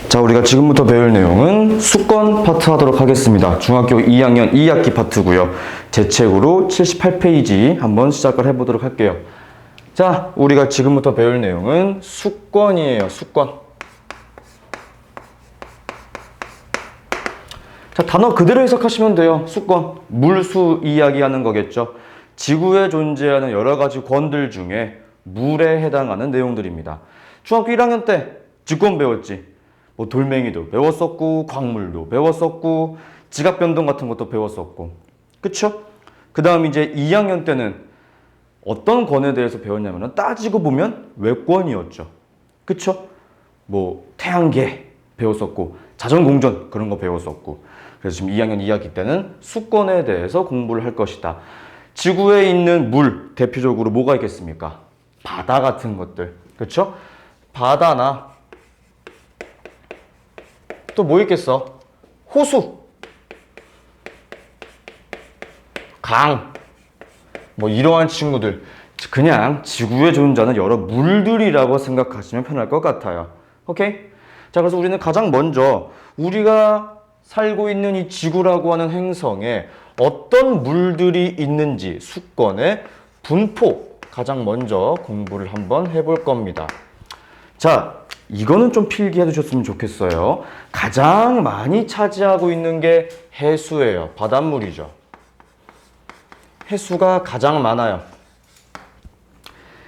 자, 우리가 지금부터 배울 내용은 수권 파트 하도록 하겠습니다. 중학교 2학년 2학기 파트고요. 제 책으로 78페이지 한번 시작을 해보도록 할게요. 자, 우리가 지금부터 배울 내용은 수권이에요. 수권. 자, 단어 그대로 해석하시면 돼요. 수권. 물수 이야기하는 거겠죠. 지구에 존재하는 여러 가지 권들 중에 물에 해당하는 내용들입니다. 중학교 1학년 때 직권 배웠지. 뭐 돌멩이도 배웠었고, 광물도 배웠었고, 지각 변동 같은 것도 배웠었고. 그쵸? 그 다음 이제 2학년 때는 어떤 권에 대해서 배웠냐면 따지고 보면 외권이었죠. 그쵸? 뭐 태양계 배웠었고, 자전공전 그런 거 배웠었고. 그래서 지금 2학년 2학기 때는 수권에 대해서 공부를 할 것이다. 지구에 있는 물, 대표적으로 뭐가 있겠습니까? 바다 같은 것들. 그쵸? 바다나 또 뭐 있겠어? 호수, 강, 뭐 이러한 친구들. 그냥 지구에 존재하는 여러 물들이라고 생각하시면 편할 것 같아요. 오케이? 자, 그래서 우리는 가장 먼저 우리가 살고 있는 이 지구라고 하는 행성에 어떤 물들이 있는지 수권의 분포 가장 먼저 공부를 한번 해볼 겁니다. 자, 이거는 좀 필기해 두셨으면 좋겠어요. 가장 많이 차지하고 있는 게 해수예요. 바닷물이죠. 해수가 가장 많아요.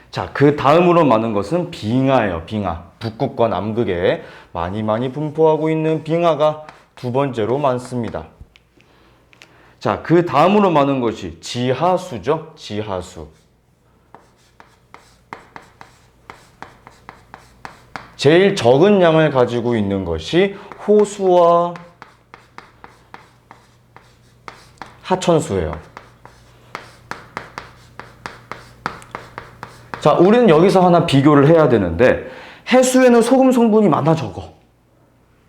자, 그 다음으로 많은 것은 빙하예요. 빙하. 북극과 남극에 많이 분포하고 있는 빙하가 두 번째로 많습니다. 자, 그 다음으로 많은 것이 지하수죠. 지하수. 제일 적은 양을 가지고 있는 것이 호수와 하천수예요. 자, 우리는 여기서 하나 비교를 해야 되는데 해수에는 소금 성분이 많아 적어?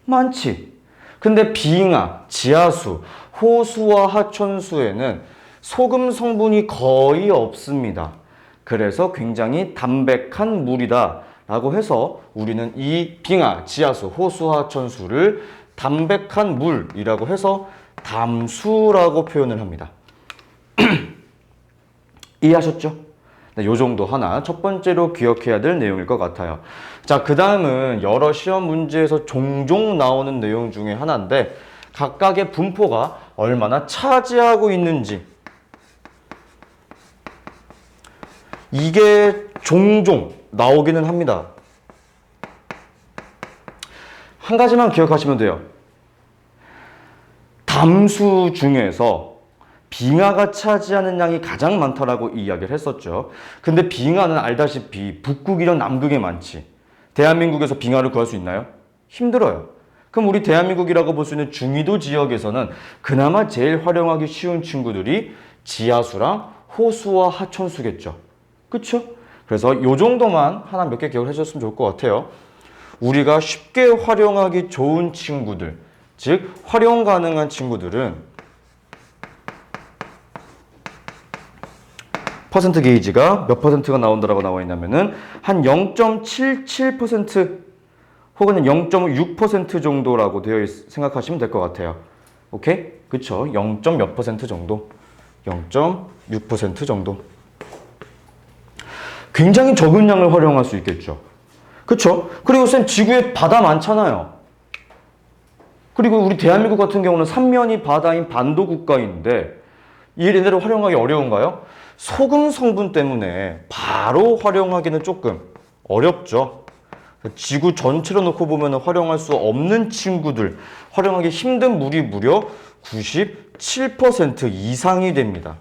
많지. 근데 빙하, 지하수, 호수와 하천수에는 소금 성분이 거의 없습니다. 그래서 굉장히 담백한 물이다 라고 해서 우리는 이 빙하, 지하수, 호수, 하천수를 담백한 물이라고 해서 담수라고 표현을 합니다. 이해하셨죠? 네, 요 정도 하나 첫 번째로 기억해야 될 내용일 것 같아요. 자, 그 다음은 여러 시험 문제에서 종종 나오는 내용 중에 하나인데 각각의 분포가 얼마나 차지하고 있는지 이게 종종 나오기는 합니다. 한 가지만 기억하시면 돼요. 담수 중에서 빙하가 차지하는 양이 가장 많다라고 이야기를 했었죠. 근데 빙하는 알다시피 북극이랑 남극에 많지. 대한민국에서 빙하를 구할 수 있나요? 힘들어요. 그럼 우리 대한민국이라고 볼 수 있는 중위도 지역에서는 그나마 제일 활용하기 쉬운 친구들이 지하수랑 호수와 하천수겠죠. 그쵸? 그래서 이 정도만 하나 몇 개 기억을 해주셨으면 좋을 것 같아요. 우리가 쉽게 활용하기 좋은 친구들, 즉 활용 가능한 친구들은 퍼센트 게이지가 몇 퍼센트가 나온다라고 나와 있냐면은 한 0.77% 혹은 0.6% 정도라고 생각하시면 될 것 같아요. 오케이? 그쵸? 0. 몇 퍼센트 정도? 0.6% 정도. 굉장히 적은 양을 활용할 수 있겠죠. 그쵸? 그리고 쌤, 지구에 바다 많잖아요. 그리고 우리 대한민국 같은 경우는 삼면이 바다인 반도 국가인데 얘네들을 활용하기 어려운가요? 소금 성분 때문에 바로 활용하기는 조금 어렵죠. 지구 전체로 놓고 보면 활용할 수 없는 친구들, 활용하기 힘든 물이 무려 97% 이상이 됩니다.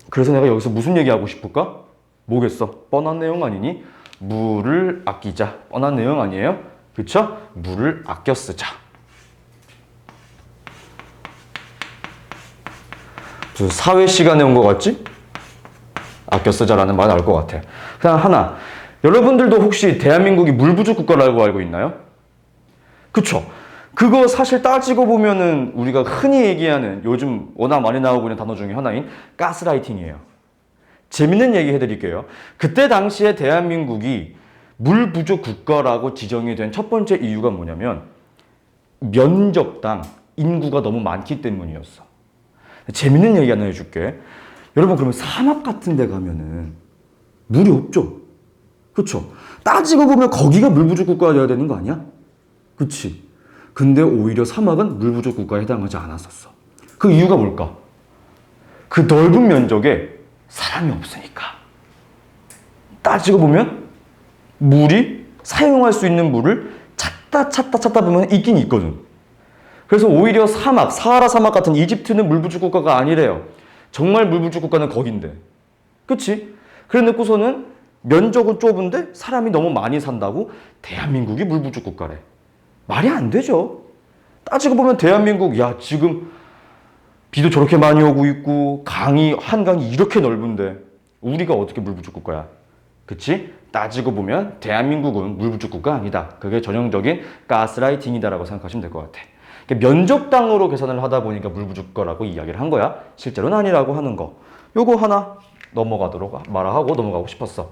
그래서 내가 여기서 무슨 얘기하고 싶을까? 뭐겠어? 뻔한 내용 아니니? 물을 아끼자. 뻔한 내용 아니에요? 그쵸? 물을 아껴 쓰자. 무슨 사회 시간에 온 것 같지? 아껴 쓰자라는 말 나올 것 같아. 그냥 하나. 여러분들도 혹시 대한민국이 물 부족 국가라고 알고 있나요? 그쵸? 그거 사실 따지고 보면은 우리가 흔히 얘기하는 요즘 워낙 많이 나오고 있는 단어 중에 하나인 가스라이팅이에요. 재밌는 얘기 해드릴게요. 그때 당시에 대한민국이 물 부족 국가라고 지정이 된 첫 번째 이유가 뭐냐면 면적당 인구가 너무 많기 때문이었어. 재밌는 얘기 하나 해줄게. 여러분 그러면 사막 같은 데 가면은 물이 없죠? 그쵸? 따지고 보면 거기가 물 부족 국가가 돼야 되는 거 아니야? 그치? 근데 오히려 사막은 물 부족 국가에 해당하지 않았었어. 그 이유가 뭘까? 그 넓은 면적에 사람이 없으니까. 따지고 보면 물이 사용할 수 있는 물을 찾다 보면 있긴 있거든. 그래서 오히려 사막, 사하라 사막 같은 이집트는 물 부족 국가가 아니래요. 정말 물 부족 국가는 거긴데. 그치? 그래 놓고서는 면적은 좁은데 사람이 너무 많이 산다고 대한민국이 물 부족 국가래. 말이 안 되죠. 따지고 보면 대한민국, 야, 지금 비도 저렇게 많이 오고 있고, 한강이 이렇게 넓은데, 우리가 어떻게 물 부족 국가야? 그치? 따지고 보면 대한민국은 물 부족 국가 아니다. 그게 전형적인 가스라이팅이다라고 생각하시면 될 것 같아. 면적당으로 계산을 하다 보니까 물 부족 국가라고 이야기를 한 거야. 실제로는 아니라고 하는 거. 요거 하나 말하고 넘어가고 싶었어.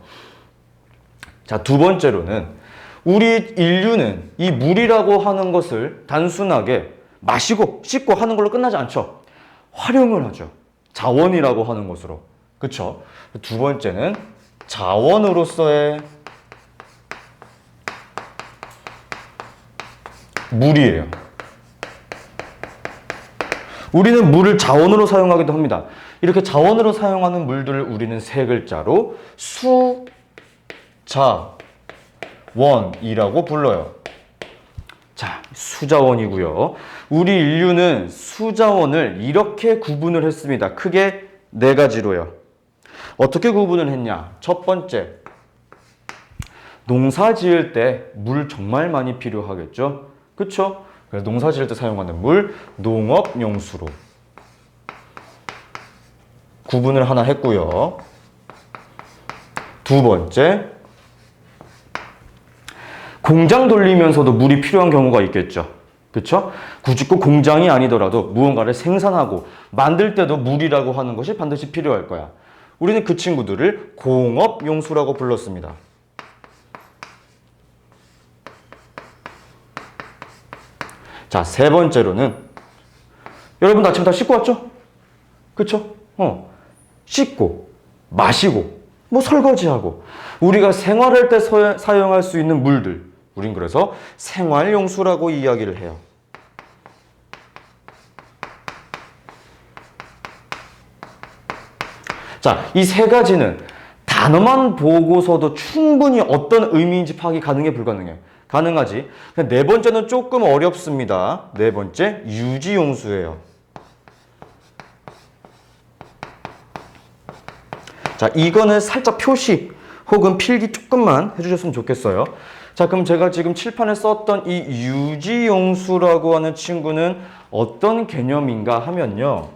자, 두 번째로는 우리 인류는 이 물이라고 하는 것을 단순하게 마시고 씻고 하는 걸로 끝나지 않죠. 활용을 하죠. 자원이라고 하는 것으로. 그쵸? 두 번째는 자원으로서의 물이에요. 우리는 물을 자원으로 사용하기도 합니다. 이렇게 자원으로 사용하는 물들을 우리는 세 글자로 수자원이라고 불러요. 자, 수자원이고요. 우리 인류는 수자원을 이렇게 구분을 했습니다. 크게 네 가지로요. 어떻게 구분을 했냐? 첫 번째, 농사 지을 때 물 정말 많이 필요하겠죠? 그쵸? 그래서 농사 지을 때 사용하는 물, 농업용수로 구분을 하나 했고요. 두 번째, 공장 돌리면서도 물이 필요한 경우가 있겠죠. 그쵸? 굳이 꼭 공장이 아니더라도 무언가를 생산하고 만들 때도 물이라고 하는 것이 반드시 필요할 거야. 우리는 그 친구들을 공업용수라고 불렀습니다. 자, 세 번째로는 여러분 아침 다 씻고 왔죠? 그쵸? 씻고, 마시고, 뭐 설거지하고 우리가 생활할 때 사용할 수 있는 물들, 우린 그래서 생활용수라고 이야기를 해요. 자, 이 세 가지는 단어만 보고서도 충분히 어떤 의미인지 파악이 불가능해요. 가능하지. 네 번째는 조금 어렵습니다. 네 번째, 유지용수예요. 자, 이거는 살짝 표시 혹은 필기 조금만 해주셨으면 좋겠어요. 자, 그럼 제가 지금 칠판에 썼던 이 유지용수라고 하는 친구는 어떤 개념인가 하면요.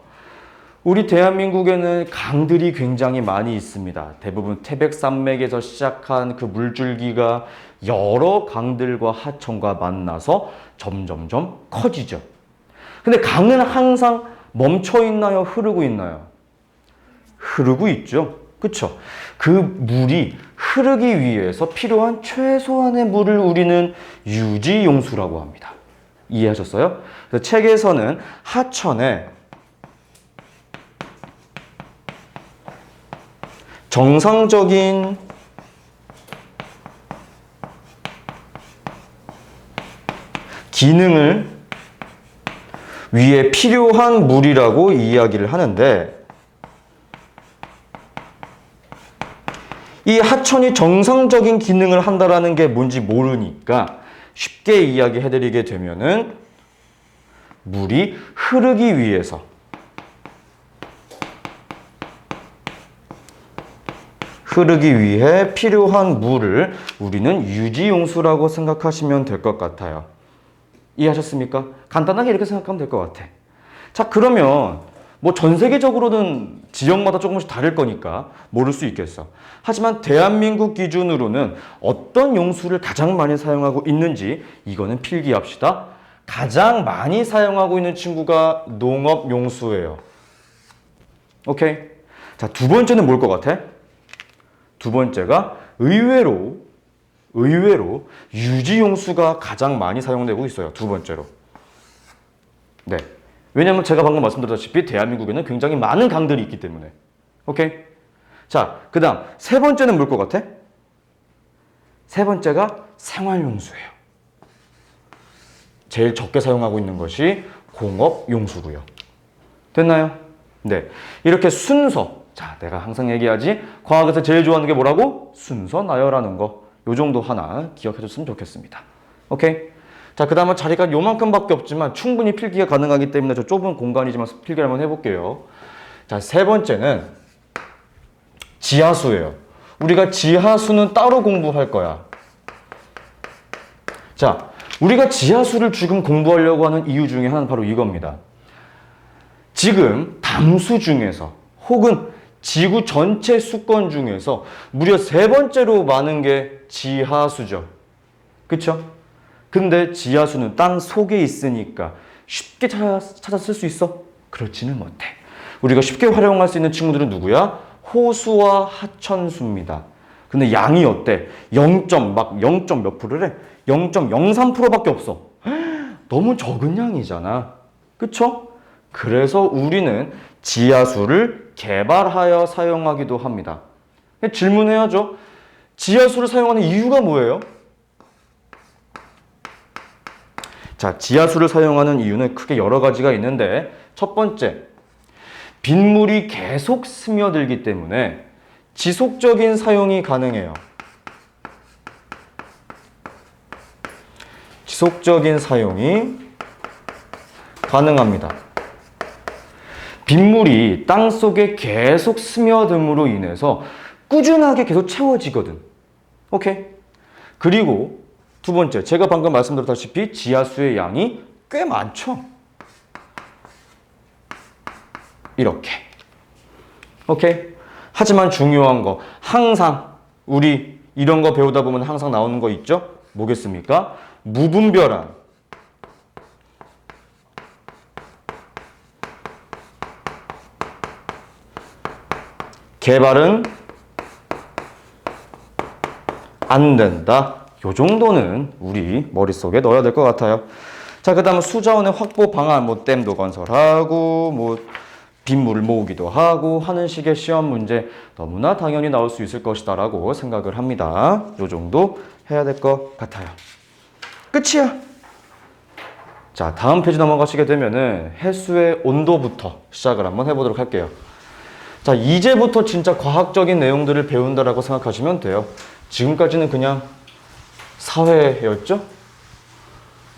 우리 대한민국에는 강들이 굉장히 많이 있습니다. 대부분 태백산맥에서 시작한 그 물줄기가 여러 강들과 하천과 만나서 점점점 커지죠. 근데 강은 항상 멈춰 있나요? 흐르고 있나요? 흐르고 있죠. 그쵸? 그 물이 흐르기 위해서 필요한 최소한의 물을 우리는 유지용수라고 합니다. 이해하셨어요? 그래서 책에서는 하천에 정상적인 기능을 위해 필요한 물이라고 이야기를 하는데 이 하천이 정상적인 기능을 한다라는 게 뭔지 모르니까 쉽게 이야기해드리게 되면은 물이 흐르기 위해서 필요한 물을 우리는 유지용수라고 생각하시면 될 것 같아요. 이해하셨습니까? 간단하게 이렇게 생각하면 될 것 같아. 자, 그러면 뭐 전 세계적으로는 지역마다 조금씩 다를 거니까 모를 수 있겠어. 하지만 대한민국 기준으로는 어떤 용수를 가장 많이 사용하고 있는지 이거는 필기합시다. 가장 많이 사용하고 있는 친구가 농업용수예요. 오케이? 자, 두 번째는 뭘 것 같아? 두 번째가 의외로 의외로 유지용수가 가장 많이 사용되고 있어요. 두 번째로. 네. 왜냐면 제가 방금 말씀드렸다시피 대한민국에는 굉장히 많은 강들이 있기 때문에. 오케이? 자, 그 다음 세 번째는 뭘 것 같아? 세 번째가 생활용수예요. 제일 적게 사용하고 있는 것이 공업용수고요. 됐나요? 네. 이렇게 순서. 자, 내가 항상 얘기하지. 과학에서 제일 좋아하는 게 뭐라고? 순서 나열하는 거. 요 정도 하나 기억해줬으면 좋겠습니다. 오케이? 자, 그 다음은 자리가 요만큼밖에 없지만 충분히 필기가 가능하기 때문에 저 좁은 공간이지만 필기를 한번 해볼게요. 자, 세 번째는 지하수예요. 우리가 지하수는 따로 공부할 거야. 자, 우리가 지하수를 지금 공부하려고 하는 이유 중에 하나는 바로 이겁니다. 지금 담수 중에서 혹은 지구 전체 수권 중에서 무려 세 번째로 많은 게 지하수죠. 그쵸? 근데 지하수는 땅 속에 있으니까 쉽게 찾아 쓸 수 있어? 그렇지는 못해. 우리가 쉽게 활용할 수 있는 친구들은 누구야? 호수와 하천수입니다. 근데 양이 어때? 0. 몇 프로래? 0.03%밖에 없어. 너무 적은 양이잖아. 그쵸? 그래서 우리는 지하수를 개발하여 사용하기도 합니다. 질문해야죠. 지하수를 사용하는 이유가 뭐예요? 자, 지하수를 사용하는 이유는 크게 여러 가지가 있는데 첫 번째, 빗물이 계속 스며들기 때문에 지속적인 사용이 가능해요. 지속적인 사용이 가능합니다. 빗물이 땅속에 계속 스며듦으로 인해서 꾸준하게 계속 채워지거든. 오케이? 그리고 두 번째, 제가 방금 말씀드렸다시피 지하수의 양이 꽤 많죠. 이렇게. 오케이? 하지만 중요한 거, 항상 우리 이런 거 배우다 보면 항상 나오는 거 있죠? 뭐겠습니까? 무분별한 개발은 안 된다. 요 정도는 우리 머릿속에 넣어야 될 것 같아요. 자, 그 다음은 수자원의 확보 방안, 뭐 댐도 건설하고 뭐 빗물을 모으기도 하고 하는 식의 시험 문제 너무나 당연히 나올 수 있을 것이다 라고 생각을 합니다. 요 정도 해야 될 것 같아요. 끝이야. 자, 다음 페이지 넘어가시게 되면은 해수의 온도부터 시작을 한번 해보도록 할게요. 자, 이제부터 진짜 과학적인 내용들을 배운다라고 생각하시면 돼요. 지금까지는 그냥 사회였죠?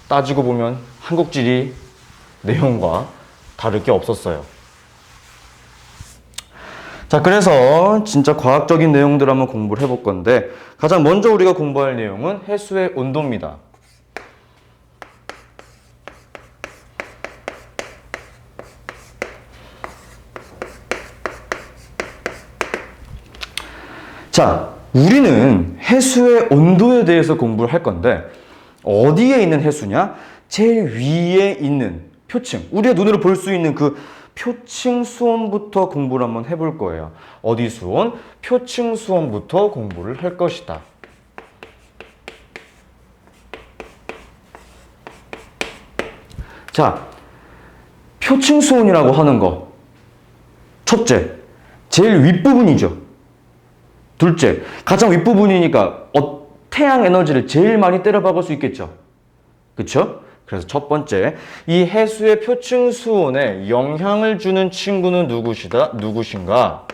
따지고 보면 한국지리 내용과 다를 게 없었어요. 자, 그래서 진짜 과학적인 내용들 한번 공부를 해볼 건데 가장 먼저 우리가 공부할 내용은 해수의 온도입니다. 자, 우리는 해수의 온도에 대해서 공부를 할 건데 어디에 있는 해수냐? 제일 위에 있는 표층, 우리가 눈으로 볼 수 있는 그 표층 수온부터 공부를 한번 해볼 거예요. 어디 수온? 표층 수온부터 공부를 할 것이다. 자, 표층 수온이라고 하는 거 첫째, 제일 윗부분이죠. 둘째, 가장 윗부분이니까 태양 에너지를 제일 많이 때려박을 수 있겠죠. 그쵸? 그래서 첫 번째, 이 해수의 표층 수온에 영향을 주는 친구는 누구신가?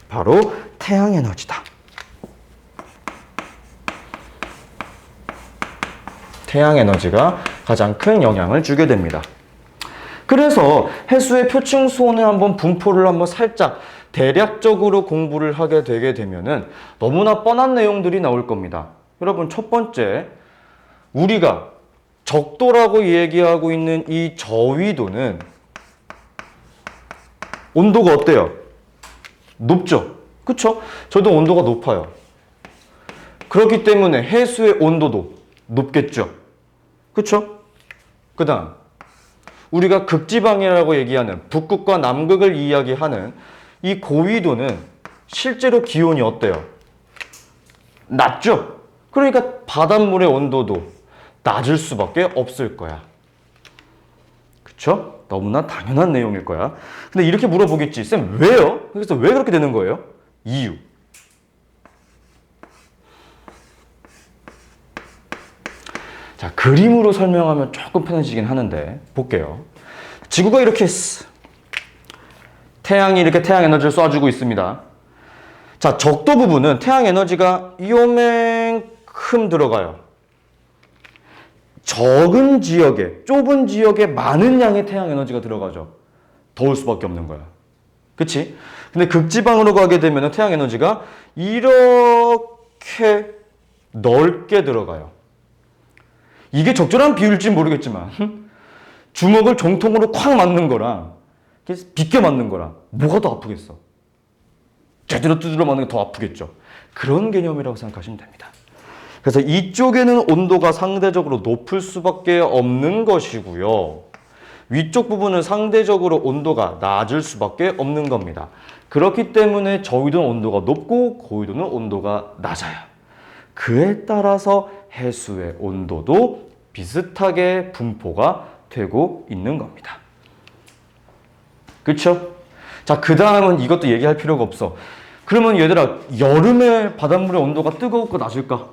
바로 태양 에너지다. 태양 에너지가 가장 큰 영향을 주게 됩니다. 그래서 해수의 표층 수온을 한번 분포를 한번 살짝 대략적으로 공부를 하게 되게 되면은 너무나 뻔한 내용들이 나올 겁니다. 여러분, 첫 번째, 우리가 적도라고 얘기하고 있는 이 저위도는 온도가 어때요? 높죠? 그쵸? 저도 온도가 높아요. 그렇기 때문에 해수의 온도도 높겠죠? 그쵸? 그 다음, 우리가 극지방이라고 얘기하는 북극과 남극을 이야기하는 이 고위도는 실제로 기온이 어때요? 낮죠? 그러니까 바닷물의 온도도 낮을 수밖에 없을 거야. 그쵸? 너무나 당연한 내용일 거야. 근데 이렇게 물어보겠지. 쌤, 왜요? 그래서 왜 그렇게 되는 거예요? 이유. 자, 그림으로 설명하면 조금 편해지긴 하는데, 볼게요. 지구가 이렇게 태양이 이렇게 태양 에너지를 쏴주고 있습니다. 자, 적도 부분은 태양 에너지가 요만큼 들어가요. 적은 지역에, 좁은 지역에 많은 양의 태양 에너지가 들어가죠. 더울 수밖에 없는 거야. 그치? 근데 극지방으로 가게 되면 태양 에너지가 이렇게 넓게 들어가요. 이게 적절한 비율일지 모르겠지만 주먹을 정통으로 콱 맞는 거랑 비껴 맞는 거랑 뭐가 더 아프겠어? 제대로 두드려 맞는 게 더 아프겠죠. 그런 개념이라고 생각하시면 됩니다. 그래서 이쪽에는 온도가 상대적으로 높을 수밖에 없는 것이고요. 위쪽 부분은 상대적으로 온도가 낮을 수밖에 없는 겁니다. 그렇기 때문에 저위도는 온도가 높고 고위도는 온도가 낮아요. 그에 따라서 해수의 온도도 비슷하게 분포가 되고 있는 겁니다. 그렇죠? 자, 그 다음은 이것도 얘기할 필요가 없어. 그러면 얘들아, 여름에 바닷물의 온도가 뜨거울까 낮을까?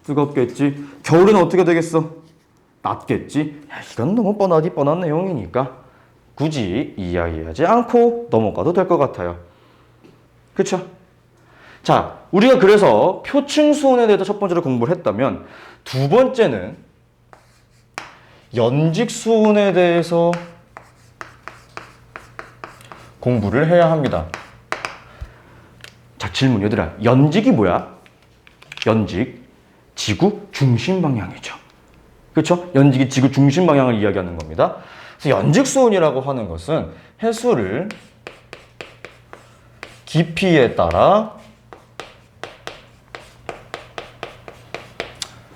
뜨겁겠지. 겨울에는 어떻게 되겠어? 낮겠지. 야, 이건 너무 뻔한 내용이니까 굳이 이야기하지 않고 넘어가도 될 것 같아요. 그렇죠? 자, 우리가 그래서 표층 수온에 대해서 첫 번째로 공부를 했다면 두 번째는 연직 수온에 대해서 공부를 해야 합니다. 자, 질문 얘들아. 연직이 뭐야? 연직, 지구 중심 방향이죠. 그렇죠? 연직이 지구 중심 방향을 이야기하는 겁니다. 그래서 연직 수온이라고 하는 것은 해수를 깊이에 따라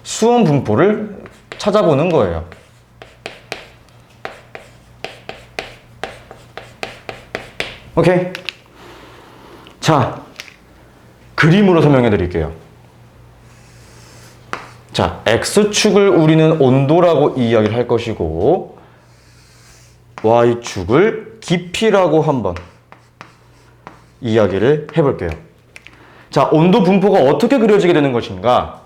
수온 분포를 찾아보는 거예요. 오케이? 자, 그림으로 설명해 드릴게요. 자, X축을 우리는 온도라고 이야기를 할 것이고 Y축을 깊이라고 한번 이야기를 해볼게요. 자, 온도 분포가 어떻게 그려지게 되는 것인가?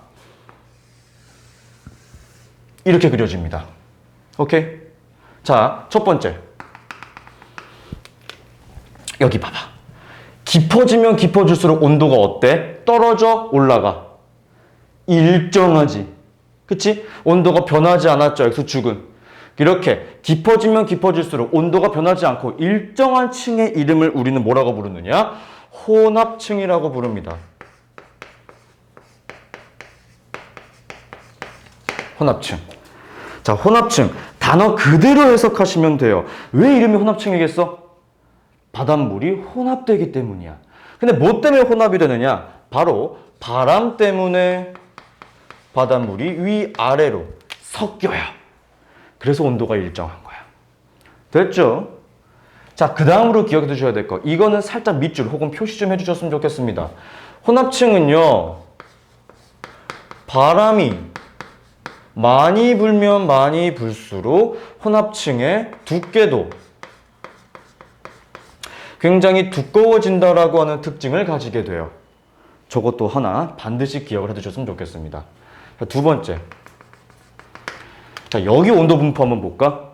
이렇게 그려집니다. 오케이? 자, 첫 번째. 여기 봐봐. 깊어지면 깊어질수록 온도가 어때? 떨어져? 올라가? 일정하지. 그치? 온도가 변하지 않았죠, X축은. 이렇게 깊어지면 깊어질수록 온도가 변하지 않고 일정한 층의 이름을 우리는 뭐라고 부르느냐? 혼합층이라고 부릅니다. 혼합층. 자, 혼합층. 단어 그대로 해석하시면 돼요. 왜 이름이 혼합층이겠어? 바닷물이 혼합되기 때문이야. 근데 뭐 때문에 혼합이 되느냐? 바로 바람 때문에 바닷물이 위아래로 섞여요. 그래서 온도가 일정한 거야. 됐죠? 자, 그 다음으로 기억해 두셔야 될 거. 이거는 살짝 밑줄 혹은 표시 좀 해주셨으면 좋겠습니다. 혼합층은요, 바람이 많이 불면 많이 불수록 혼합층의 두께도 굉장히 두꺼워진다라고 하는 특징을 가지게 돼요. 저것도 하나 반드시 기억을 해두셨으면 좋겠습니다. 자, 두 번째. 자, 여기 온도 분포 한번 볼까?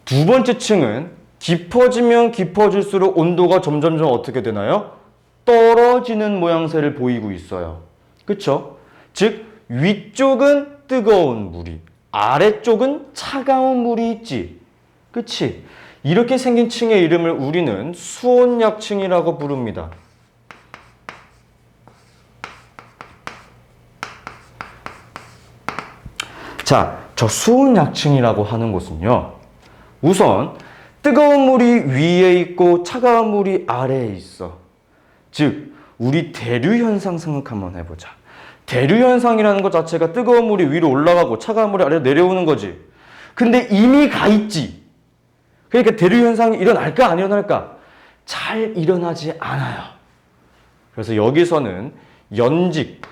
두 번째 층은 깊어지면 깊어질수록 온도가 점점점 어떻게 되나요? 떨어지는 모양새를 보이고 있어요. 그쵸? 즉, 위쪽은 뜨거운 물이, 아래쪽은 차가운 물이 있지. 그치? 이렇게 생긴 층의 이름을 우리는 수온약층이라고 부릅니다. 자, 저 수온약층이라고 하는 곳은요, 우선 뜨거운 물이 위에 있고 차가운 물이 아래에 있어. 즉, 우리 대류현상 생각 한번 해보자. 대류현상이라는 것 자체가 뜨거운 물이 위로 올라가고 차가운 물이 아래로 내려오는 거지. 근데 이미 가 있지. 그러니까 대류현상이 일어날까 안 일어날까? 잘 일어나지 않아요. 그래서 여기서는 연직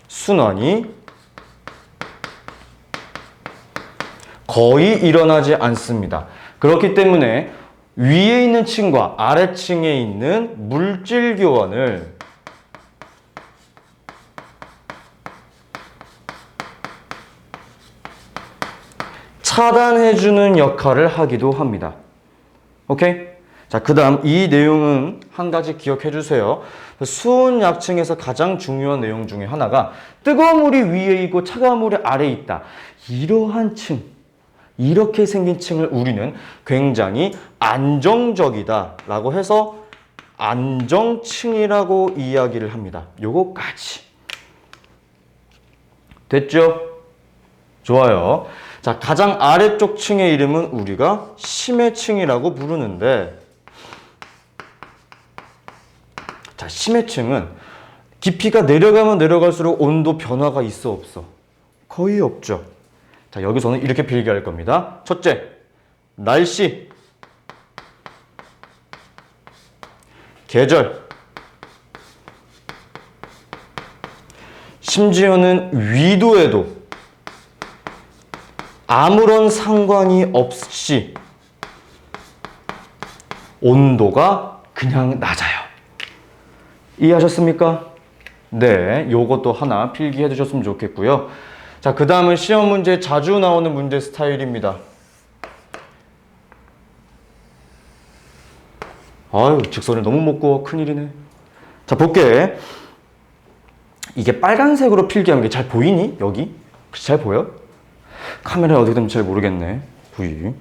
순환이 거의 일어나지 않습니다. 그렇기 때문에 위에 있는 층과 아래층에 있는 물질 교환을 차단해주는 역할을 하기도 합니다. 오케이? 자, 그 다음 이 내용은 한 가지 기억해 주세요. 수온 약층에서 가장 중요한 내용 중에 하나가 뜨거운 물이 위에 있고 차가운 물이 아래에 있다. 이러한 층, 이렇게 생긴 층을 우리는 굉장히 안정적이다 라고 해서 안정층이라고 이야기를 합니다. 요거까지. 됐죠? 좋아요. 자, 가장 아래쪽 층의 이름은 우리가 심해층이라고 부르는데, 자, 심해층은 깊이가 내려가면 내려갈수록 온도 변화가 있어 없어? 거의 없죠. 자, 여기서는 이렇게 필기할 겁니다. 첫째, 날씨, 계절, 심지어는 위도에도 아무런 상관이 없이 온도가 그냥 낮아요. 이해하셨습니까? 네, 요것도 하나 필기해 두셨으면 좋겠고요. 자, 그 다음은 시험 문제 자주 나오는 문제 스타일입니다. 아유, 직선을 너무 못 그어. 큰일이네. 자, 볼게. 이게 빨간색으로 필기하는 게 잘 보이니? 여기? 잘 보여? 카메라에 어떻게 되면 잘 모르겠네. V.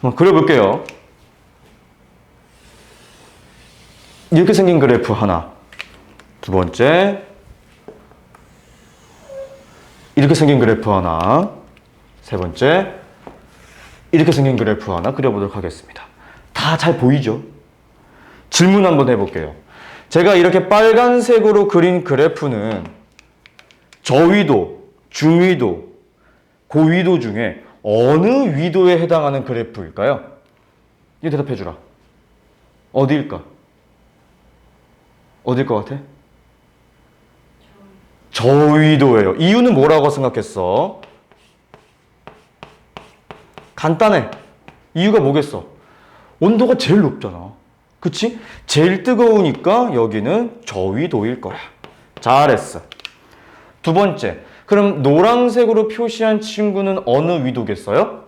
한번 그려볼게요. 이렇게 생긴 그래프 하나. 두 번째. 이렇게 생긴 그래프 하나. 세 번째. 이렇게 생긴 그래프 하나 그려보도록 하겠습니다. 다 잘 보이죠? 질문 한번 해볼게요. 제가 이렇게 빨간색으로 그린 그래프는 저위도, 중위도, 고위도 중에 어느 위도에 해당하는 그래프일까요? 이 대답해 주라. 어디일까? 어딜 것 같아? 저위도예요. 이유는 뭐라고 생각했어? 간단해. 이유가 뭐겠어? 온도가 제일 높잖아. 그치? 제일 뜨거우니까 여기는 저위도일 거야. 잘했어. 두 번째. 그럼 노란색으로 표시한 친구는 어느 위도겠어요?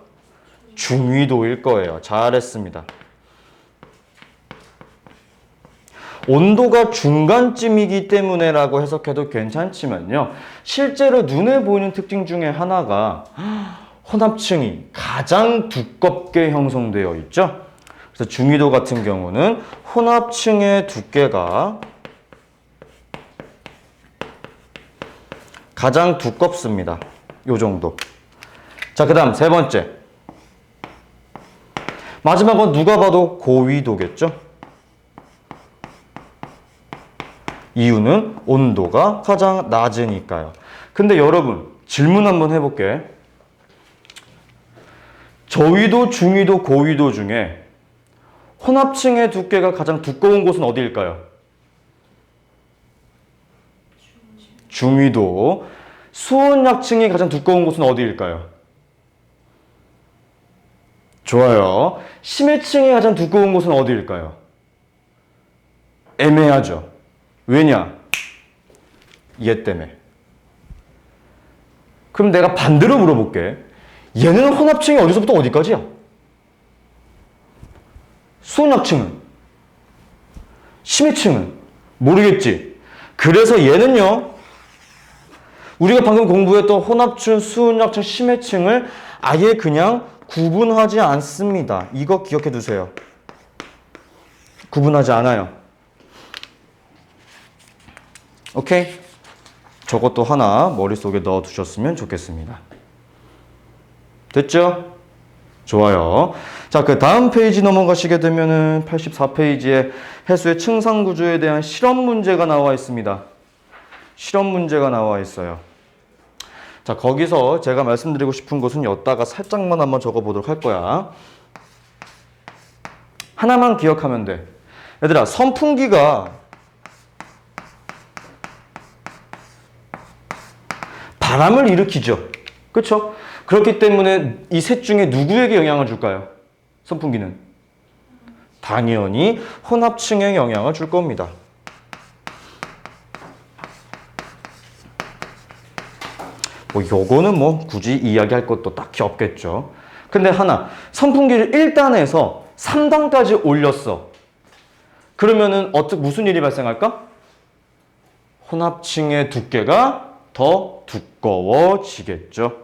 중위도일 거예요. 잘했습니다. 온도가 중간쯤이기 때문에라고 해석해도 괜찮지만요. 실제로 눈에 보이는 특징 중에 하나가 혼합층이 가장 두껍게 형성되어 있죠. 그래서 중위도 같은 경우는 혼합층의 두께가 가장 두껍습니다. 요 정도. 자, 그 다음 세 번째. 마지막은 누가 봐도 고위도겠죠? 이유는 온도가 가장 낮으니까요. 근데 여러분, 질문 한번 해볼게. 저위도, 중위도, 고위도 중에 혼합층의 두께가 가장 두꺼운 곳은 어디일까요? 중위도. 수온약층이 가장 두꺼운 곳은 어디일까요? 좋아요. 심해층이 가장 두꺼운 곳은 어디일까요? 애매하죠. 왜냐? 얘 때문에. 그럼 내가 반대로 물어볼게. 얘는 혼합층이 어디서부터 어디까지야? 수온약층은? 심해층은? 모르겠지. 그래서 얘는요, 우리가 방금 공부했던 혼합층, 수온약층, 심해층을 아예 그냥 구분하지 않습니다. 이거 기억해 두세요. 구분하지 않아요. 오케이? 저것도 하나 머릿속에 넣어 두셨으면 좋겠습니다. 됐죠? 좋아요. 자, 그 다음 페이지 넘어가시게 되면은 84페이지에 해수의 층상 구조에 대한 실험 문제가 나와 있습니다. 실험 문제가 나와 있어요. 자, 거기서 제가 말씀드리고 싶은 것은 여기다가 살짝만 한번 적어보도록 할 거야. 하나만 기억하면 돼. 얘들아, 선풍기가 바람을 일으키죠. 그렇죠? 그렇기 때문에 이 셋 중에 누구에게 영향을 줄까요? 선풍기는 당연히 혼합층에 영향을 줄 겁니다. 요거는 굳이 이야기할 것도 딱히 없겠죠. 근데 하나, 선풍기를 1단에서 3단까지 올렸어. 그러면은 무슨 일이 발생할까? 혼합층의 두께가 더 두꺼워지겠죠.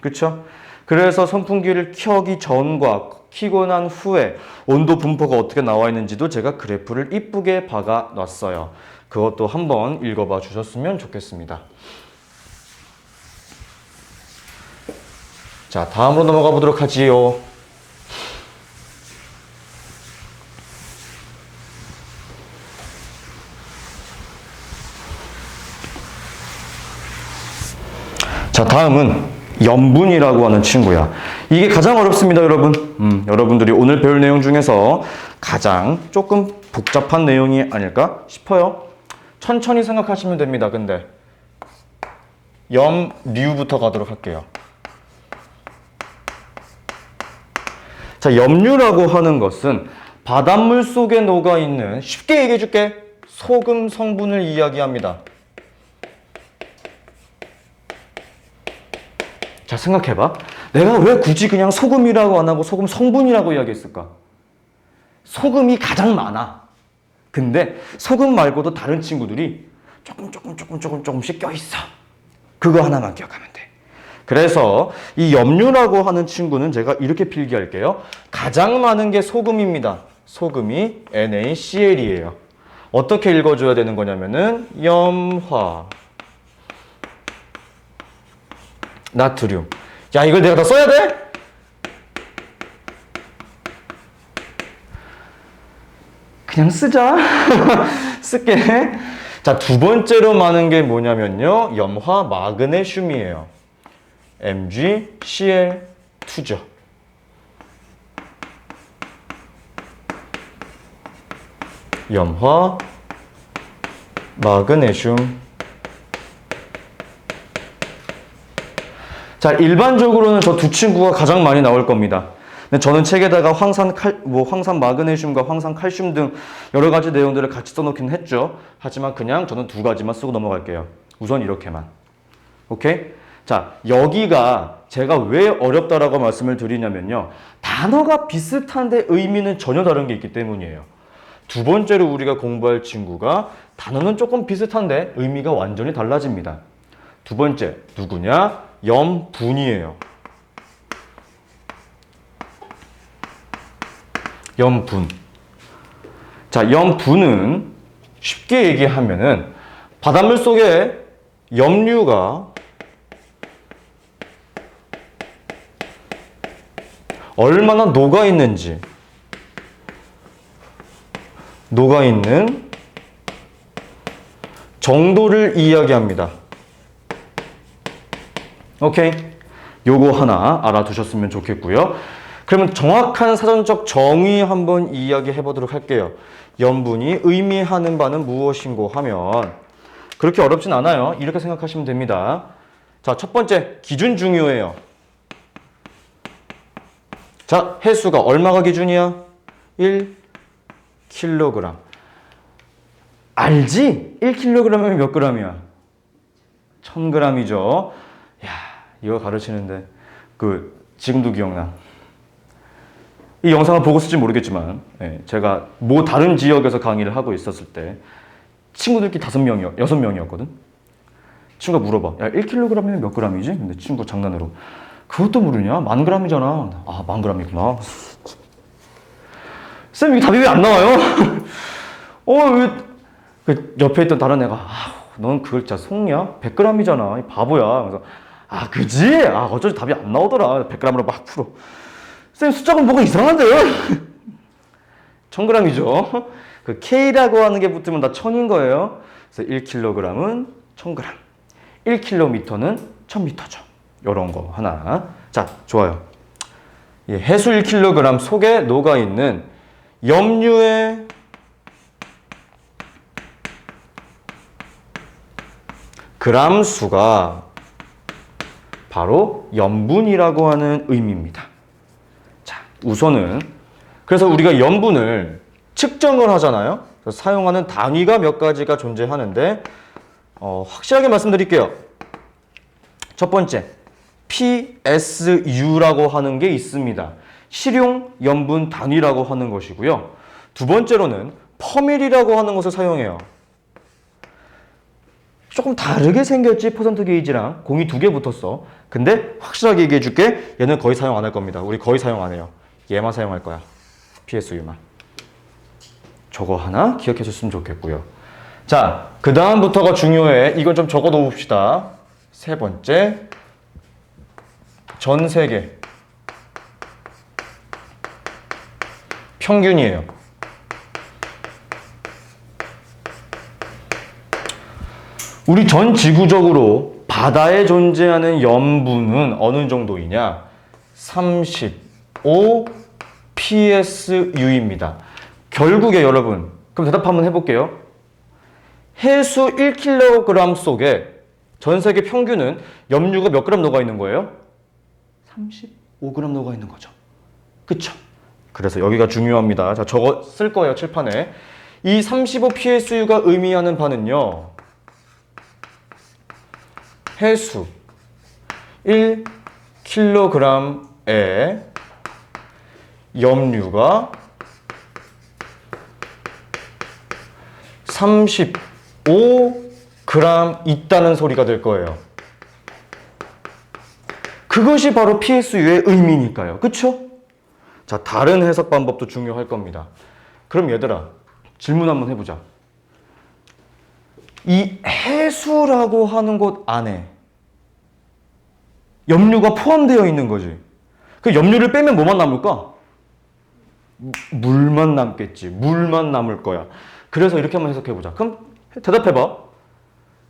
그렇죠? 그래서 선풍기를 켜기 전과 켜고 난 후에 온도 분포가 어떻게 나와 있는지도 제가 그래프를 이쁘게 박아 놨어요. 그것도 한번 읽어봐 주셨으면 좋겠습니다. 자, 다음으로 넘어가 보도록 하지요. 자, 다음은 염분이라고 하는 친구야. 이게 가장 어렵습니다, 여러분. 여러분들이 오늘 배울 내용 중에서 가장 조금 복잡한 내용이 아닐까 싶어요. 천천히 생각하시면 됩니다. 근데 염류부터 가도록 할게요. 자, 염류라고 하는 것은 바닷물 속에 녹아있는, 쉽게 얘기해 줄게, 소금 성분을 이야기합니다. 자, 생각해봐. 내가 왜 굳이 그냥 소금이라고 안 하고 소금 성분이라고 이야기했을까? 소금이 가장 많아. 근데 소금 말고도 다른 친구들이 조금씩 껴있어. 그거 하나만 기억하면 돼. 그래서 이 염류라고 하는 친구는 제가 이렇게 필기할게요. 가장 많은 게 소금입니다. 소금이 NaCl이에요. 어떻게 읽어줘야 되는 거냐면은 염화 나트륨. 야, 이걸 내가 다 써야 돼? 그냥 쓰자. 쓸게. 자, 두 번째로 많은 게 뭐냐면요. 염화 마그네슘이에요. MgCl2죠. 염화 마그네슘. 자, 일반적으로는 저 두 친구가 가장 많이 나올 겁니다. 근데 저는 책에다가 황산 마그네슘과 황산 칼슘 등 여러 가지 내용들을 같이 써놓긴 했죠. 하지만 그냥 저는 두 가지만 쓰고 넘어갈게요. 우선 이렇게만. 오케이? 자, 여기가 제가 왜 어렵다라고 말씀을 드리냐면요. 단어가 비슷한데 의미는 전혀 다른 게 있기 때문이에요. 두 번째로 우리가 공부할 친구가 단어는 조금 비슷한데 의미가 완전히 달라집니다. 두 번째, 누구냐? 염분이에요. 염분. 자, 염분은 쉽게 얘기하면은 바닷물 속에 염류가 얼마나 녹아있는 정도를 이야기합니다. 오케이? 요거 하나 알아두셨으면 좋겠고요. 그러면 정확한 사전적 정의 한번 이야기해 보도록 할게요. 염분이 의미하는 바는 무엇인고 하면 그렇게 어렵진 않아요. 이렇게 생각하시면 됩니다. 자, 첫 번째, 기준 중요해요. 자, 해수가 얼마가 기준이야? 1kg. 알지? 1kg이면 몇 g이야? 1000g이죠. 야, 이거 가르치는데 지금도 기억나. 이 영상을 보고 쓸지 모르겠지만 제가 다른 지역에서 강의를 하고 있었을 때 친구들끼리 6명이었거든. 친구가 물어봐. 야, 1kg이면 몇 g이지? 근데 친구 장난으로 그것도 모르냐? 1000g이잖아. 아, 1000g이구나. 쌤, 이게 답이 왜 안 나와요? 왜 옆에 있던 다른 애가 넌 그걸 진짜 속냐? 100g이잖아. 이 바보야. 그래서 그지? 어쩐지 답이 안 나오더라. 100g으로 막 풀어. 쌤, 숫자가 뭐가 이상한데요? 1000g이죠. 그 K라고 하는 게 붙으면 다 1000인 거예요. 그래서 1kg은 1000g, 1km는 1000m죠. 요런 거 하나. 자, 좋아요. 해수 1kg 속에 녹아있는 염류의 그람 수가 바로 염분이라고 하는 의미입니다. 자, 우선은 그래서 우리가 염분을 측정을 하잖아요. 그래서 사용하는 단위가 몇 가지가 존재하는데 확실하게 말씀드릴게요. 첫 번째, PSU라고 하는 게 있습니다. 실용 염분 단위라고 하는 것이고요. 두 번째로는 퍼밀이라고 하는 것을 사용해요. 조금 다르게 생겼지, 퍼센트 게이지랑 공이 두 개 붙었어. 근데 확실하게 얘기해 줄게. 얘는 거의 사용 안 할 겁니다. 우리 거의 사용 안 해요. 얘만 사용할 거야. PSU만. 저거 하나 기억해 줬으면 좋겠고요. 자, 그 다음부터가 중요해. 이건 좀 적어 놓읍시다. 세 번째, 전 세계 평균이에요. 우리 전 지구적으로 바다에 존재하는 염분은 어느 정도이냐? 35 PSU입니다. 결국에 여러분, 그럼 대답 한번 해볼게요. 해수 1kg 속에 전 세계 평균은 염류가 몇 그램 녹아 있는 거예요? 35g 녹아 있는 거죠. 그쵸? 그래서 여기가 중요합니다. 자, 저거 쓸 거예요, 칠판에. 이 35 PSU가 의미하는 바는요, 해수 1kg에 염류가 35g 있다는 소리가 될 거예요. 그것이 바로 PSU의 의미니까요. 그쵸? 자, 다른 해석 방법도 중요할 겁니다. 그럼 얘들아, 질문 한번 해보자. 이 해수라고 하는 곳 안에 염류가 포함되어 있는 거지. 그 염류를 빼면 뭐만 남을까? 물만 남겠지. 물만 남을 거야. 그래서 이렇게 한번 해석해보자. 그럼 대답해봐.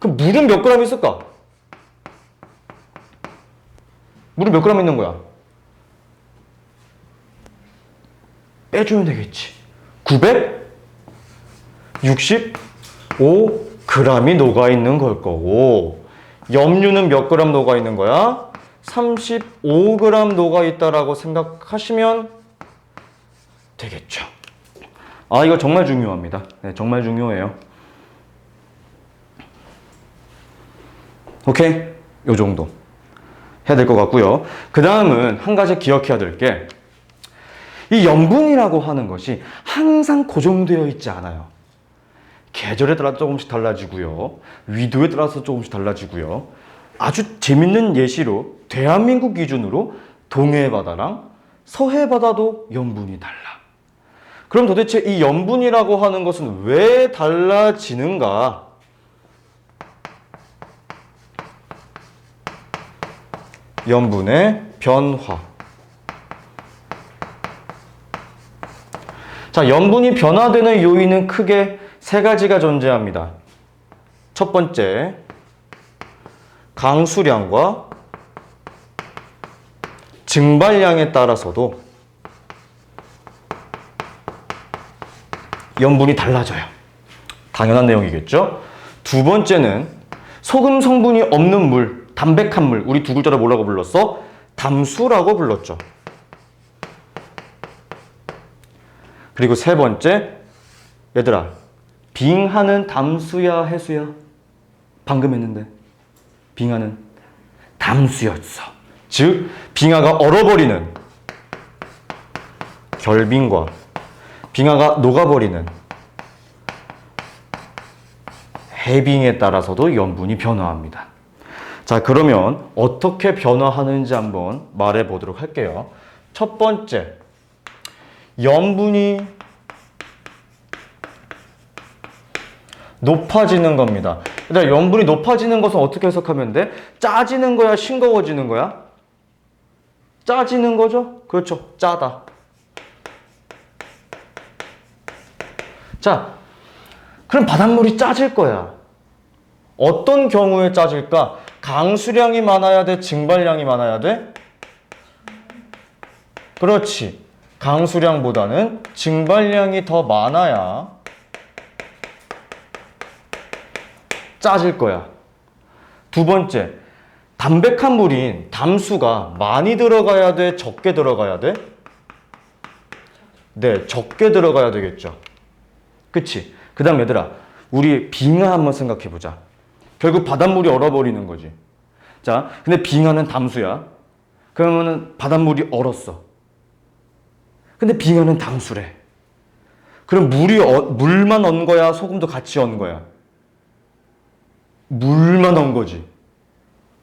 그럼 물은 몇 그램 있을까? 물은 몇 그램 있는 거야? 빼주면 되겠지. 965g이 녹아있는 걸 거고, 염류는 몇 그램 녹아있는 거야? 35g 녹아있다라고 생각하시면 되겠죠. 아, 이거 정말 중요합니다. 네, 정말 중요해요. 오케이? 요 정도 해야 될 것 같고요. 그 다음은 한 가지 기억해야 될 게, 이 염분이라고 하는 것이 항상 고정되어 있지 않아요. 계절에 따라 조금씩 달라지고요. 위도에 따라서 조금씩 달라지고요. 아주 재밌는 예시로 대한민국 기준으로 동해 바다랑 서해 바다도 염분이 달라. 그럼 도대체 이 염분이라고 하는 것은 왜 달라지는가? 염분의 변화. 자, 염분이 변화되는 요인은 크게 세 가지가 존재합니다. 첫 번째, 강수량과 증발량에 따라서도 염분이 달라져요. 당연한 내용이겠죠? 두 번째는 소금 성분이 없는 물, 담백한 물, 우리 두 글자를 뭐라고 불렀어? 담수라고 불렀죠. 그리고 세 번째, 얘들아, 빙하는 담수야, 해수야? 방금 했는데 빙하는 담수였어. 즉, 빙하가 얼어버리는 결빙과 빙하가 녹아버리는 해빙에 따라서도 염분이 변화합니다. 자, 그러면 어떻게 변화하는지 한번 말해 보도록 할게요. 첫 번째, 염분이 높아지는 겁니다. 얘들아, 염분이 높아지는 것은 어떻게 해석하면 돼? 짜지는 거야? 싱거워지는 거야? 짜지는 거죠? 그렇죠. 짜다. 자, 그럼 바닷물이 짜질 거야. 어떤 경우에 짜질까? 강수량이 많아야 돼? 증발량이 많아야 돼? 그렇지. 강수량보다는 증발량이 더 많아야 짜질 거야. 두 번째, 담백한 물인 담수가 많이 들어가야 돼? 적게 들어가야 돼? 네, 적게 들어가야 되겠죠. 그치? 그 다음 얘들아, 우리 빙하 한번 생각해보자. 결국 바닷물이 얼어버리는 거지. 자, 근데 빙하는 담수야. 그러면은 바닷물이 얼었어. 근데 빙하는 담수래. 그럼 물만 얻은 거야? 소금도 같이 얻은 거야? 물만 얻은 거지.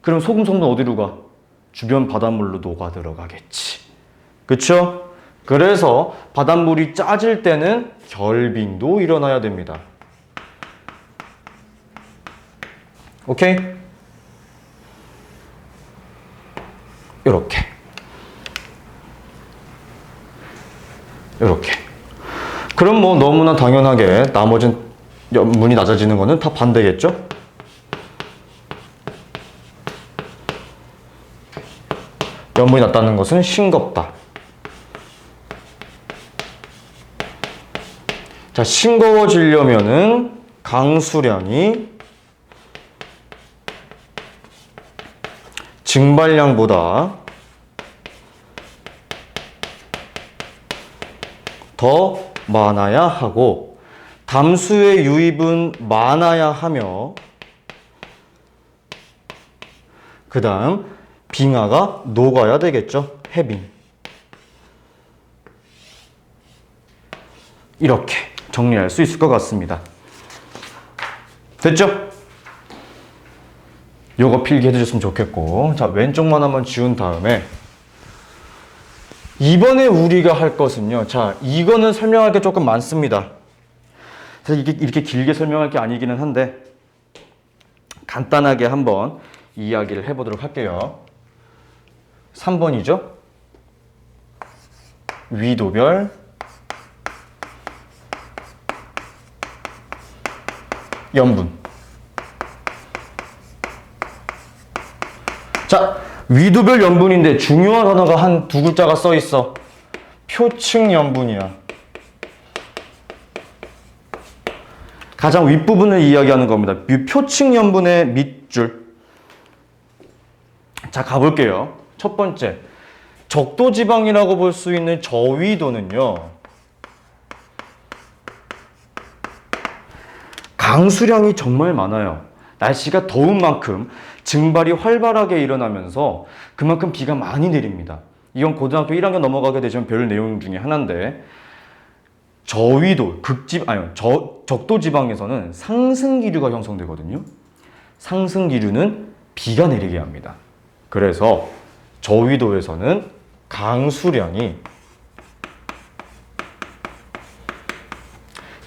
그럼 소금 성분 어디로 가? 주변 바닷물로 녹아 들어가겠지. 그쵸? 그래서 바닷물이 짜질 때는 결빙도 일어나야 됩니다. 오케이? 요렇게. 요렇게. 그럼 뭐 너무나 당연하게 나머진 염분이 낮아지는 거는 다 반대겠죠? 염분이 낮다는 것은 싱겁다. 자, 싱거워지려면은 강수량이 증발량보다 더 많아야 하고 담수의 유입은 많아야 하며 그 다음 빙하가 녹아야 되겠죠. 해빙. 이렇게 정리할 수 있을 것 같습니다. 됐죠? 요거 필기해 주셨으면 좋겠고, 자, 왼쪽만 한번 지운 다음에 이번에 우리가 할 것은요. 자, 이거는 설명할 게 조금 많습니다. 사실 이렇게 길게 설명할 게 아니기는 한데 간단하게 한번 이야기를 해보도록 할게요. 3번이죠. 위도별 염분. 자, 위도별 염분인데 중요한 단어가 한 두 글자가 써 있어. 표층 염분이야. 가장 윗부분을 이야기하는 겁니다. 표층 염분의 밑줄. 자, 가볼게요. 첫 번째, 적도지방이라고 볼 수 있는 저위도는요, 강수량이 정말 많아요. 날씨가 더운 만큼 증발이 활발하게 일어나면서 그만큼 비가 많이 내립니다. 이건 고등학교 1학년 넘어가게 되면 배울 내용 중에 하나인데, 저위도, 적도지방에서는 상승기류가 형성되거든요. 상승기류는 비가 내리게 합니다. 그래서 저위도에서는 강수량이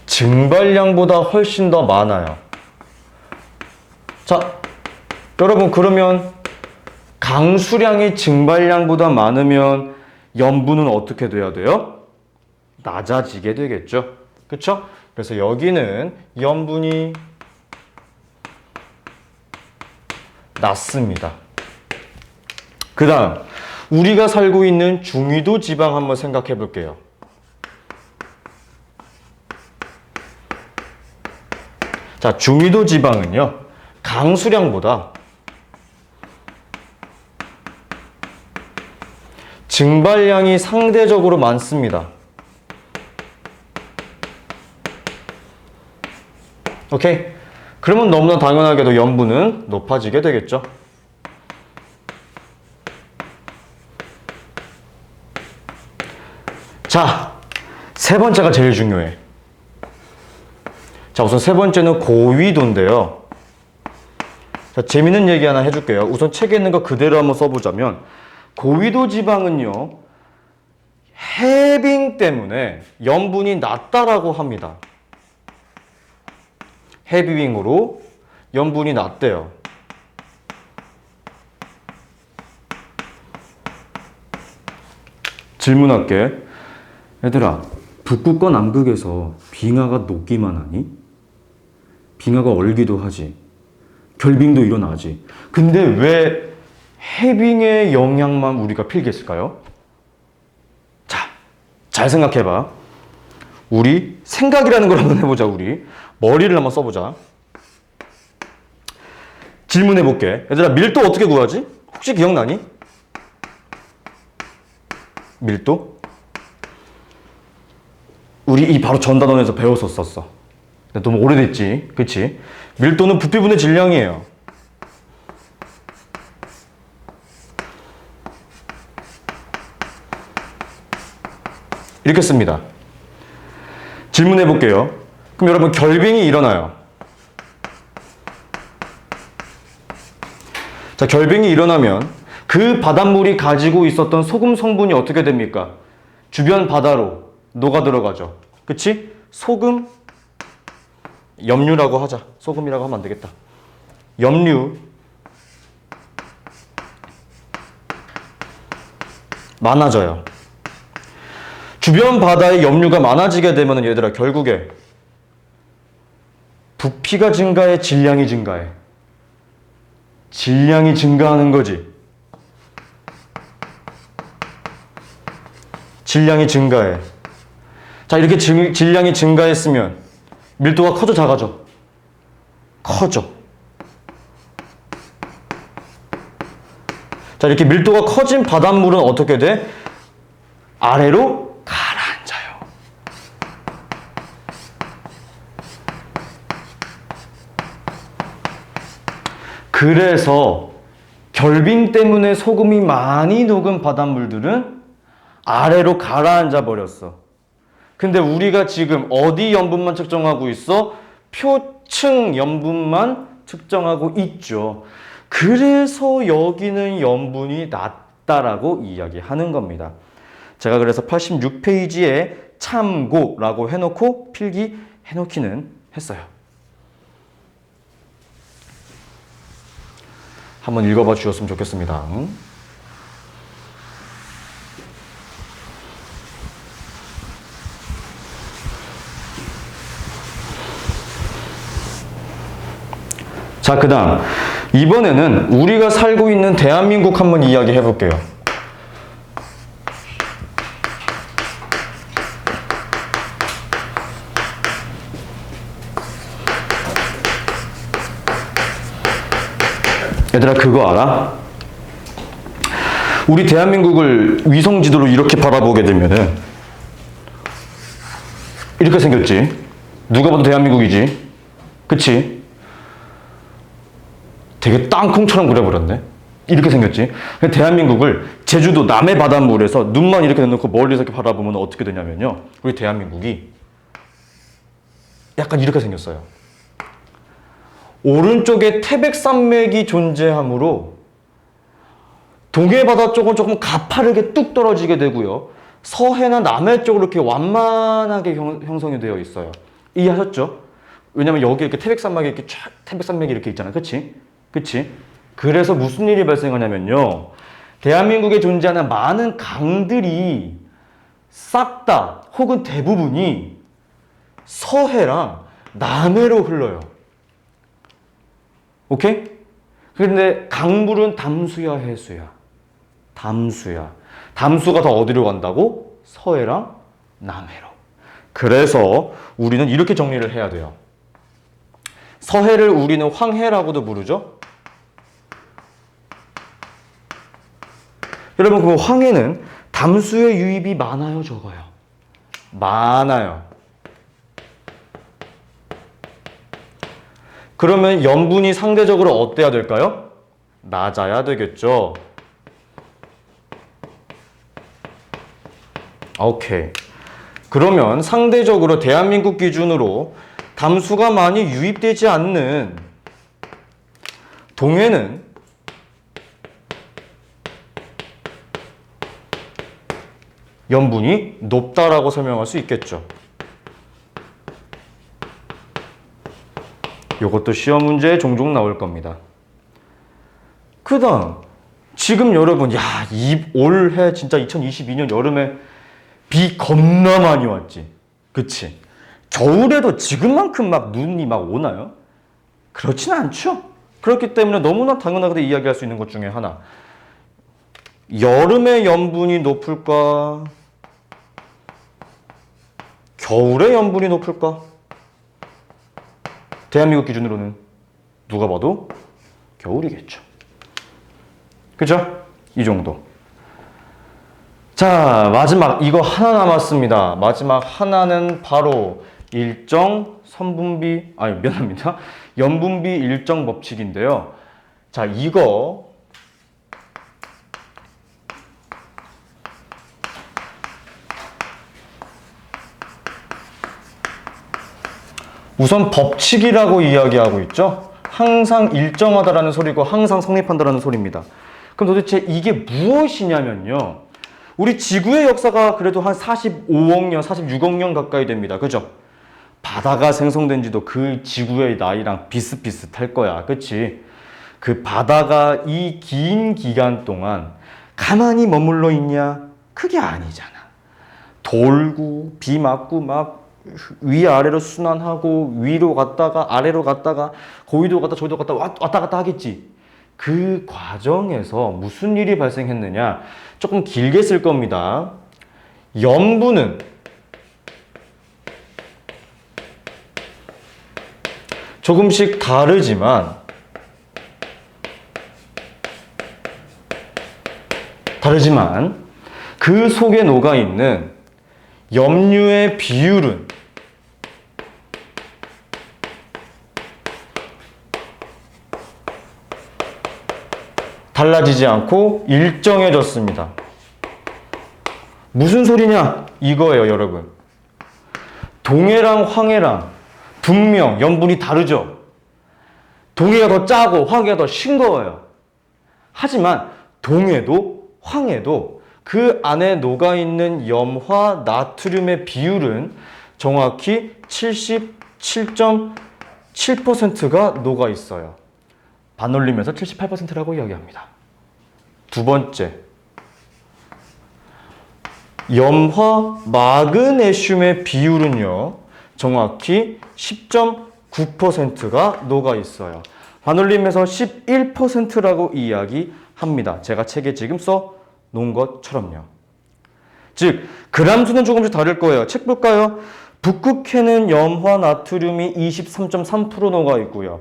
증발량보다 훨씬 더 많아요. 자, 여러분, 그러면 강수량이 증발량보다 많으면 염분은 어떻게 돼야 돼요? 낮아지게 되겠죠. 그쵸? 그래서 여기는 염분이 낮습니다. 그 다음, 우리가 살고 있는 중위도 지방 한번 생각해 볼게요. 자, 중위도 지방은요, 강수량보다 증발량이 상대적으로 많습니다. 오케이? 그러면 너무나 당연하게도 염분은 높아지게 되겠죠. 자, 세 번째가 제일 중요해. 자, 우선 세 번째는 고위도인데요. 자, 재밌는 얘기 하나 해줄게요. 우선 책에 있는 거 그대로 한번 써보자면, 고위도 지방은요, 해빙 때문에 염분이 낮다라고 합니다. 해빙으로 염분이 낮대요. 질문할게. 얘들아, 북극과 남극에서 빙하가 녹기만 하니? 빙하가 얼기도 하지. 결빙도 일어나지. 근데 왜 해빙의 영향만 우리가 필기했을까요? 자, 잘 생각해봐. 우리 생각이라는 걸 한번 해보자. 우리 머리를 한번 써보자. 질문해 볼게. 얘들아, 밀도 어떻게 구하지? 혹시 기억나니? 밀도? 우리 이 바로 전단원에서 배웠었어. 너무 오래됐지, 그치? 밀도는 부피분의 질량이에요. 이렇게 씁니다. 질문해 볼게요. 그럼 여러분, 결빙이 일어나요. 자, 결빙이 일어나면 그 바닷물이 가지고 있었던 소금 성분이 어떻게 됩니까? 주변 바다로 녹아 들어가죠. 그치? 소금, 염류라고 하자. 소금이라고 하면 안 되겠다. 염류, 많아져요. 주변 바다에 염류가 많아지게 되면 얘들아, 결국에 부피가 증가해, 질량이 증가해. 질량이 증가하는 거지. 질량이 증가해. 자, 이렇게 질량이 증가했으면 밀도가 커져, 작아져? 커져. 자, 이렇게 밀도가 커진 바닷물은 어떻게 돼? 아래로 가라앉아요. 그래서 결빙 때문에 소금이 많이 녹은 바닷물들은 아래로 가라앉아 버렸어. 근데 우리가 지금 어디 염분만 측정하고 있어? 표층 염분만 측정하고 있죠. 그래서 여기는 염분이 낮다라고 이야기하는 겁니다. 제가 그래서 86페이지에 참고라고 해놓고 필기해놓기는 했어요. 한번 읽어봐 주셨으면 좋겠습니다. 자, 그 다음 이번에는 우리가 살고 있는 대한민국 한번 이야기해 볼게요. 얘들아, 그거 알아? 우리 대한민국을 위성지도로 이렇게 바라보게 되면은 이렇게 생겼지. 누가 봐도 대한민국이지. 그치? 되게 땅콩처럼 그려버렸네. 이렇게 생겼지. 대한민국을 제주도 남해 바닷물에서 눈만 이렇게 내놓고 멀리서 이렇게 바라보면 어떻게 되냐면요, 우리 대한민국이 약간 이렇게 생겼어요. 오른쪽에 태백산맥이 존재하므로 동해바다 쪽은 조금 가파르게 뚝 떨어지게 되고요, 서해나 남해 쪽으로 이렇게 완만하게 형성이 되어 있어요. 이해하셨죠? 왜냐면 여기 이렇게 태백산맥이 이렇게 쫙, 태백산맥이 이렇게 있잖아. 그치? 그치? 그래서 무슨 일이 발생하냐면요, 대한민국에 존재하는 많은 강들이 싹 다 혹은 대부분이 서해랑 남해로 흘러요. 오케이? 근데 강물은 담수야, 해수야? 담수야. 담수가 더 어디로 간다고? 서해랑 남해로. 그래서 우리는 이렇게 정리를 해야 돼요. 서해를 우리는 황해라고도 부르죠. 여러분, 그 황해는 담수의 유입이 많아요, 적어요? 많아요. 그러면 염분이 상대적으로 어때야 될까요? 낮아야 되겠죠. 오케이. 그러면 상대적으로 대한민국 기준으로 담수가 많이 유입되지 않는 동해는 염분이 높다라고 설명할 수 있겠죠. 이것도 시험 문제에 종종 나올 겁니다. 그 다음, 지금 여러분, 야, 올해 진짜 2022년 여름에 비 겁나 많이 왔지. 그치? 겨울에도 지금만큼 막 눈이 막 오나요? 그렇진 않죠. 그렇기 때문에 너무나 당연하게 이야기할 수 있는 것 중에 하나. 여름에 염분이 높을까? 겨울에 염분이 높을까? 대한민국 기준으로는 누가 봐도 겨울이겠죠. 그죠? 이 정도. 자, 마지막 이거 하나 남았습니다. 마지막 하나는 바로 일정 선분비, 미안합니다. 염분비 일정 법칙인데요. 자, 이거 우선 법칙이라고 이야기하고 있죠. 항상 일정하다라는 소리고 항상 성립한다라는 소리입니다. 그럼 도대체 이게 무엇이냐면요. 우리 지구의 역사가 그래도 한 45억 년, 46억 년 가까이 됩니다. 그죠? 바다가 생성된 지도 그 지구의 나이랑 비슷비슷할 거야. 그치? 그 바다가 이 긴 기간 동안 가만히 머물러 있냐? 그게 아니잖아. 돌고, 비 맞고, 막 위아래로 순환하고, 위로 갔다가, 아래로 갔다가, 거기도 갔다, 저기도 갔다, 왔다 갔다 하겠지. 그 과정에서 무슨 일이 발생했느냐? 조금 길게 쓸 겁니다. 염분은 조금씩 다르지만 그 속에 녹아있는 염류의 비율은 달라지지 않고 일정해졌습니다. 무슨 소리냐? 이거예요, 여러분. 동해랑 황해랑 분명 염분이 다르죠? 동해가 더 짜고 황해가 더 싱거워요. 하지만 동해도 황해도 그 안에 녹아있는 염화 나트륨의 비율은 정확히 77.7%가 녹아있어요. 반올림에서 78%라고 이야기합니다. 두 번째, 염화 마그네슘의 비율은요, 정확히 10.9%가 녹아있어요. 반올림에서 11%라고 이야기합니다. 제가 책에 지금 써 놓은 것처럼요. 즉, 그람수는 조금씩 다를 거예요. 책 볼까요? 북극해는 염화 나트륨이 23.3% 녹아있고요.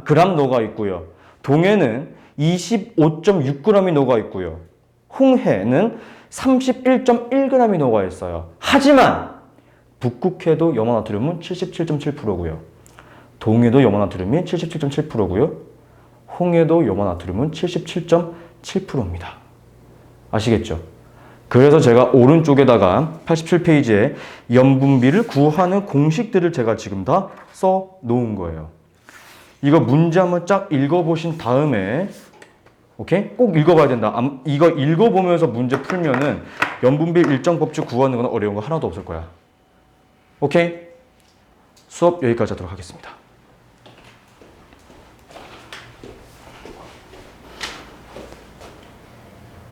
그람 녹아있고요. 동해는 25.6g이 녹아있고요. 홍해는 31.1g이 녹아있어요. 하지만 북극해도 염화나트륨은 77.7%고요. 동해도 염화나트륨이 77.7%고요. 홍해도 염화나트륨은 77.7%입니다. 아시겠죠? 그래서 제가 오른쪽에다가 87페이지에 염분비를 구하는 공식들을 제가 지금 다 써 놓은 거예요. 이거 문제 한번 쫙 읽어보신 다음에, 오케이? 꼭 읽어봐야 된다. 이거 읽어보면서 문제 풀면은 염분비 일정 법칙 구하는 건 어려운 거 하나도 없을 거야. 오케이? 수업 여기까지 하도록 하겠습니다.